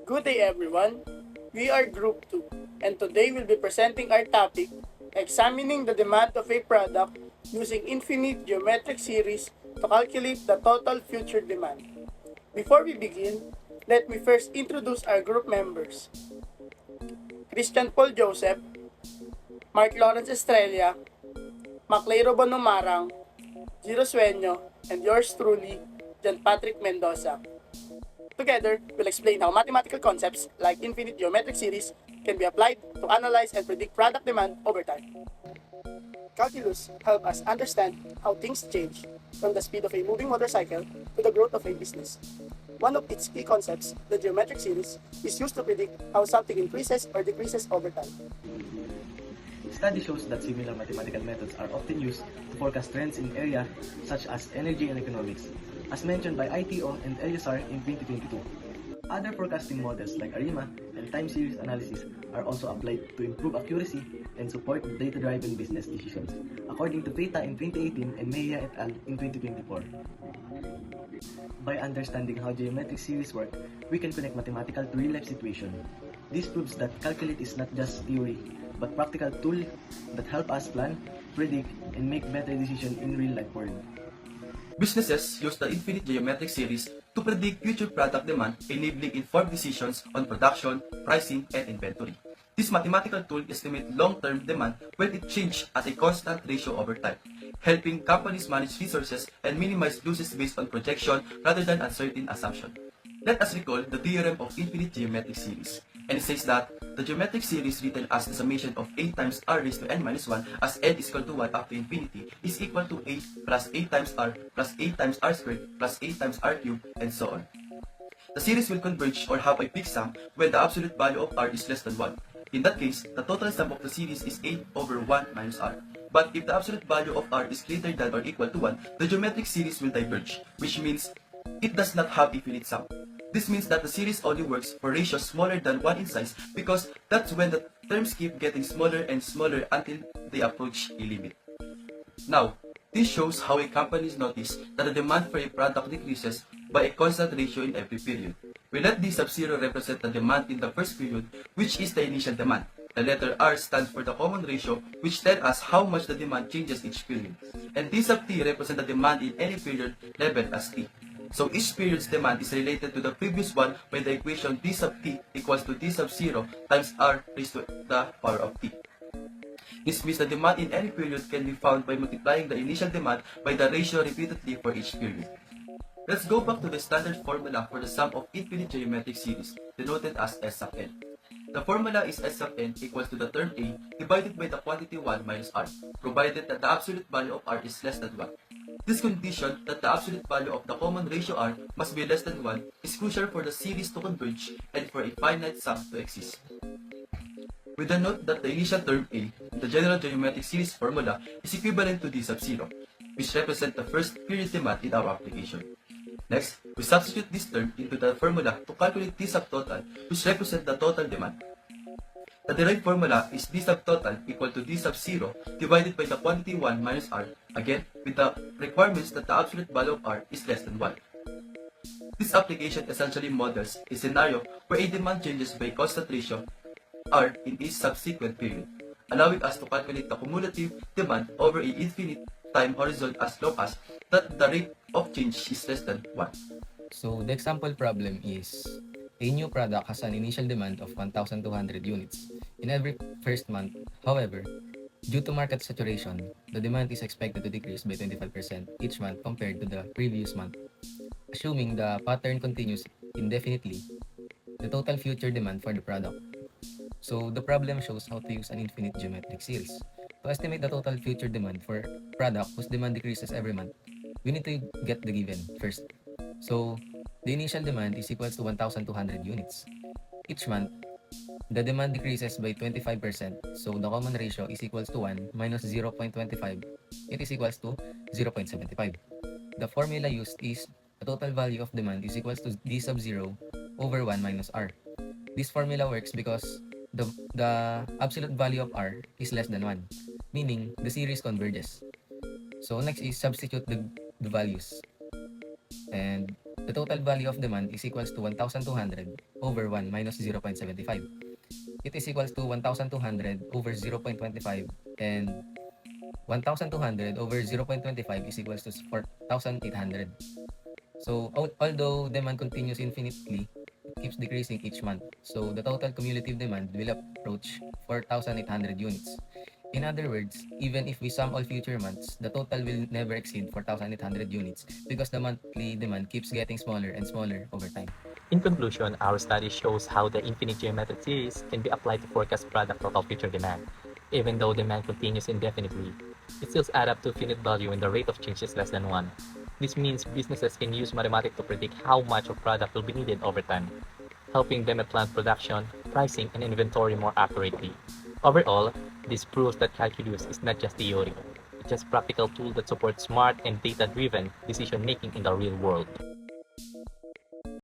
Good day everyone. We are Group 2 and today we'll be presenting our topic examining the demand of a product using infinite geometric series to calculate the total future demand. Before we begin, let me first introduce our group members. Christian Paul Joseph, Mark Lawrence Estrella, Maclay Bonomarang, Giro Sueño, and yours truly, John Patrick Mendoza. Together, we'll explain how mathematical concepts like infinite geometric series can be applied to analyze and predict product demand over time. Calculus help us understand how things change from the speed of a moving motorcycle to the growth of a business. One of its key concepts, the geometric series, is used to predict how something increases or decreases over time. Study shows that similar mathematical methods are often used to forecast trends in areas such as energy and economics, as mentioned by ITO and LSR in 2022. Other forecasting models like ARIMA and time series analysis are also applied to improve accuracy and support data-driven business decisions, according to Feta in 2018 and Mejia et al. In 2024. By understanding how geometric series work, we can connect mathematical to real-life situation. This proves that calculate is not just theory, but practical tool that help us plan, predict, and make better decisions in real-life world. Businesses use the infinite geometric series to predict future product demand, enabling informed decisions on production, pricing, and inventory. This mathematical tool estimates long-term demand when it changes at a constant ratio over time, helping companies manage resources and minimize losses based on projection rather than uncertain assumption. Let us recall the theorem of infinite geometric series, and it says that the geometric series written as the summation of a times r raised to n minus 1 as n is equal to 1 up to infinity is equal to a plus a times r plus a times r squared plus a times r cubed and so on. The series will converge or have a big sum when the absolute value of r is less than 1. In that case, the total sum of the series is a over 1 minus r. But if the absolute value of r is greater than or equal to 1, the geometric series will diverge, which means it does not have a finite sum. This means that the series only works for ratios smaller than 1 in size because that's when the terms keep getting smaller and smaller until they approach a limit. Now, this shows how a company notice that the demand for a product decreases by a constant ratio in every period. We let d sub 0 represent the demand in the first period, which is the initial demand. The letter r stands for the common ratio, which tells us how much the demand changes each period. And d sub t represents the demand in any period labeled as t. So each period's demand is related to the previous one when the equation d sub t equals to d sub 0 times r raised to the power of t. This means the demand in any period can be found by multiplying the initial demand by the ratio repeatedly for each period. Let's go back to the standard formula for the sum of infinite geometric series, denoted as S sub n. The formula is S sub n equals to the term a divided by the quantity 1 minus r, provided that the absolute value of r is less than 1. This condition that the absolute value of the common ratio r must be less than 1 is crucial for the series to converge and for a finite sum to exist. We then note that the initial term a in the general geometric series formula is equivalent to d sub 0, which represents the first period demand in our application. Next, we substitute this term into the formula to calculate d sub total, which represents the total demand. The derived formula is d sub total equal to d sub 0 divided by the quantity 1 minus r, again with the requirements that the absolute value of r is less than 1. This application essentially models a scenario where a demand changes by a constant ratio r in each subsequent period, allowing us to calculate the cumulative demand over an infinite time horizon as long as that the rate of change is less than 1. So the example problem is a new product has an initial demand of 1,200 units in every first month. However, due to market saturation, the demand is expected to decrease by 25% each month compared to the previous month. Assuming the pattern continues indefinitely, the total future demand for the product. So the problem shows how to use an infinite geometric series. To estimate the total future demand for product whose demand decreases every month, we need to get the given first. So the initial demand is equals to 1,200 units. Each month, the demand decreases by 25%, so the common ratio is equals to 1 minus 0.25. It is equals to 0.75. The formula used is the total value of demand is equals to d sub 0 over 1 minus r. This formula works because the absolute value of r is less than 1, meaning the series converges. So next is substitute the values. And The total value of demand is equals to 1,200 over 1 minus 0.75. It is equals to 1,200 over 0.25, and 1,200 over 0.25 is equals to 4,800. So although demand continues infinitely, it keeps decreasing each month. So the total cumulative demand will approach 4,800 units. In other words, even if we sum all future months, the total will never exceed 4,800 units because the monthly demand keeps getting smaller and smaller over time. In conclusion, our study shows how the infinite geometric series can be applied to forecast product total future demand. Even though demand continues indefinitely, it still adds up to finite value when the rate of change is less than 1. This means businesses can use mathematics to predict how much of product will be needed over time, helping them plan production, pricing, and inventory more accurately. Overall, this proves that calculus is not just theory. It's just a practical tool that supports smart and data-driven decision-making in the real world.